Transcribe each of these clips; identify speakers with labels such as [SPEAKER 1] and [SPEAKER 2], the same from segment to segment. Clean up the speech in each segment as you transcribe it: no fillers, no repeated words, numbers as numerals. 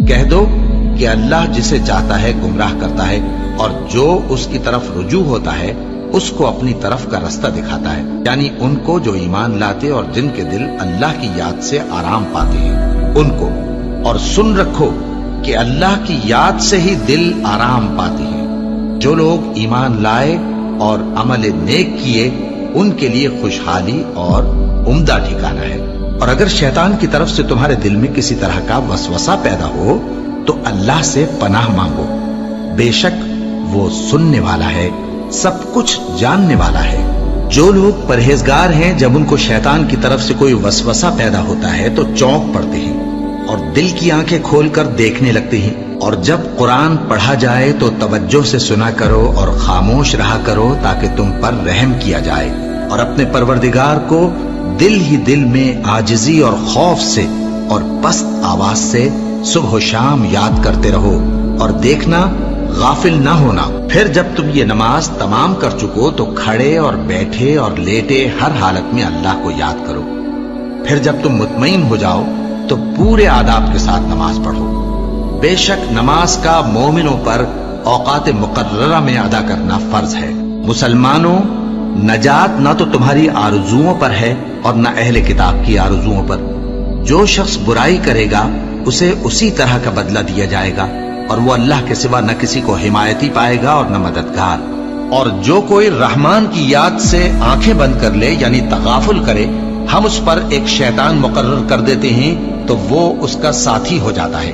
[SPEAKER 1] کہہ دو کہ اللہ جسے چاہتا ہے گمراہ کرتا ہے، اور جو اس کی طرف رجوع ہوتا ہے اس کو اپنی طرف کا رستہ دکھاتا ہے، یعنی ان کو جو ایمان لاتے اور جن کے دل اللہ کی یاد سے آرام پاتے ہیں ان کو۔ اور سن رکھو کہ اللہ کی یاد سے ہی دل آرام پاتے ہیں۔ جو لوگ ایمان لائے اور عمل نیک کیے ان کے لیے خوشحالی اور عمدہ ٹھکانہ ہے۔ اور اگر شیطان کی طرف سے تمہارے دل میں کسی طرح کا وسوسہ پیدا ہو تو اللہ سے پناہ مانگو، بے شک وہ سننے والا ہے، سب کچھ جاننے والا ہے۔ جو لوگ پرہیزگار ہیں جب ان کو شیطان کی طرف سے کوئی وسوسہ پیدا ہوتا ہے تو چونک پڑتے ہیں اور دل کی آنکھیں کھول کر دیکھنے لگتے ہیں، اور جب قرآن پڑھا جائے تو توجہ سے سنا کرو اور خاموش رہا کرو تاکہ تم پر رحم کیا جائے، اور اپنے پروردگار کو دل ہی دل میں عاجزی اور خوف سے اور پست آواز سے صبح و شام یاد کرتے رہو، اور دیکھنا غافل نہ ہونا۔ پھر جب تم یہ نماز تمام کر چکو تو کھڑے اور بیٹھے اور لیٹے ہر حالت میں اللہ کو یاد کرو۔ پھر جب تم مطمئن ہو جاؤ تو پورے آداب کے ساتھ نماز پڑھو۔ بے شک نماز کا مومنوں پر اوقات مقررہ میں ادا کرنا فرض ہے۔ مسلمانوں، نجات نہ تو تمہاری آرزوؤں پر ہے اور نہ اہل کتاب کی آرزوؤں پر۔ جو شخص برائی کرے گا اسے اسی طرح کا بدلہ دیا جائے گا، اور وہ اللہ کے سوا نہ کسی کو حمایتی پائے گا اور نہ مددگار۔ اور جو کوئی رحمان کی یاد سے آنکھیں بند کر لے یعنی تغافل کرے، ہم اس پر ایک شیطان مقرر کر دیتے ہیں تو وہ اس کا ساتھی ہو جاتا ہے،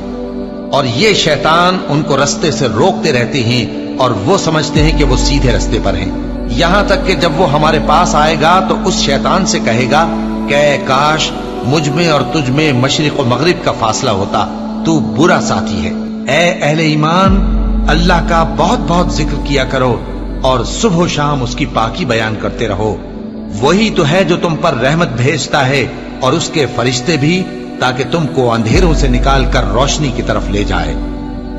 [SPEAKER 1] اور یہ شیطان ان کو رستے سے روکتے رہتے ہیں اور وہ سمجھتے ہیں کہ وہ سیدھے رستے پر ہیں، یہاں تک کہ جب وہ ہمارے پاس آئے گا تو اس شیطان سے کہے گا کہ کاش مجھ میں اور تجھ میں مشرق و مغرب کا فاصلہ ہوتا، تو برا ساتھی ہے۔ اے اہل ایمان، اللہ کا بہت بہت ذکر کیا کرو اور صبح و شام اس کی پاکی بیان کرتے رہو۔ وہی تو ہے جو تم پر رحمت بھیجتا ہے اور اس کے فرشتے بھی، تاکہ تم کو اندھیروں سے نکال کر روشنی کی طرف لے جائے۔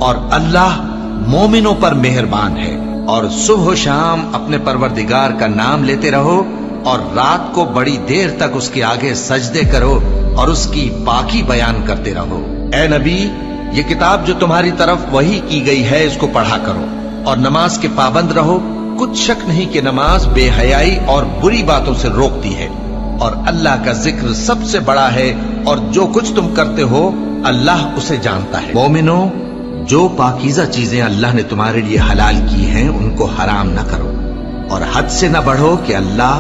[SPEAKER 1] اور اللہ مومنوں پر مہربان ہے۔ اور صبح و شام اپنے پروردگار کا نام لیتے رہو، اور رات کو بڑی دیر تک اس کے آگے سجدے کرو اور اس کی پاکی بیان کرتے رہو۔ اے نبی، یہ کتاب جو تمہاری طرف وحی کی گئی ہے اس کو پڑھا کرو، اور نماز کے پابند رہو۔ کچھ شک نہیں کہ نماز بے حیائی اور بری باتوں سے روکتی ہے، اور اللہ کا ذکر سب سے بڑا ہے، اور جو کچھ تم کرتے ہو اللہ اسے جانتا ہے۔ مومنو، جو پاکیزہ چیزیں اللہ نے تمہارے لیے حلال کی ہیں ان کو حرام نہ کرو، اور حد سے نہ بڑھو کہ اللہ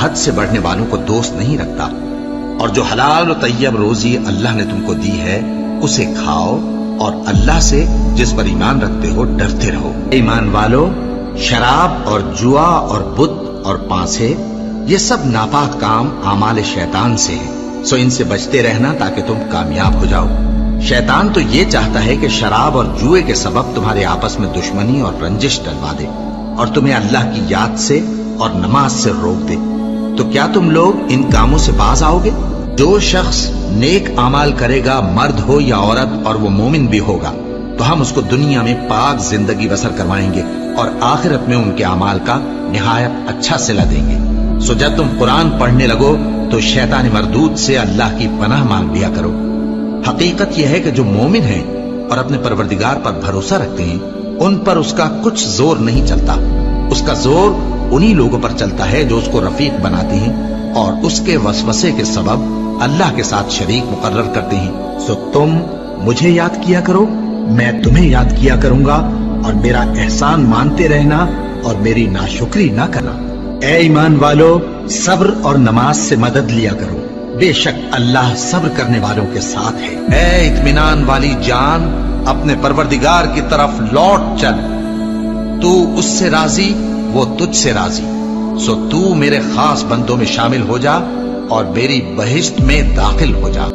[SPEAKER 1] حد سے بڑھنے والوں کو دوست نہیں رکھتا، اور جو حلال و طیب روزی اللہ نے تم کو دی ہے اسے کھاؤ، اور اللہ سے جس پر ایمان رکھتے ہو ڈرتے رہو۔ ایمان والو، شراب اور جوا اور بت اور پانسے یہ سب ناپاک کام اعمال شیطان سے ہیں، سو ان سے بچتے رہنا تاکہ تم کامیاب ہو جاؤ۔ شیطان تو یہ چاہتا ہے کہ شراب اور جوئے کے سبب تمہارے آپس میں دشمنی اور رنجش ڈلوا دے، اور تمہیں اللہ کی یاد سے اور نماز سے روک دے۔ تو کیا تم لوگ ان کاموں سے باز آؤ گے؟ جو شخص نیک اعمال کرے گا، مرد ہو یا عورت، اور وہ مومن بھی ہوگا، تو ہم اس کو دنیا میں پاک زندگی بسر کروائیں گے اور آخرت میں ان کے اعمال کا نہایت اچھا صلہ دیں گے۔ سو جب تم قرآن پڑھنے لگو تو شیطان مردود سے اللہ کی پناہ مانگ لیا کرو۔ حقیقت یہ ہے کہ جو مومن ہیں اور اپنے پروردگار پر بھروسہ رکھتے ہیں ان پر اس کا کچھ زور نہیں چلتا۔ اس کا زور انہی لوگوں پر چلتا ہے جو اس کو رفیق بناتے ہیں اور اس کے وسوسے کے سبب اللہ کے ساتھ شریک مقرر کرتے ہیں۔ سو تم مجھے یاد کیا کرو، میں تمہیں یاد کیا کروں گا، اور میرا احسان مانتے رہنا اور میری ناشکری نہ کرنا۔ اے ایمان والو، صبر اور نماز سے مدد لیا کرو، بے شک اللہ صبر کرنے والوں کے ساتھ ہے۔ اے اطمینان والی جان، اپنے پروردگار کی طرف لوٹ چل، تو اس سے راضی، وہ تجھ سے راضی، سو تو میرے خاص بندوں میں شامل ہو جا اور میری بہشت میں داخل ہو جا۔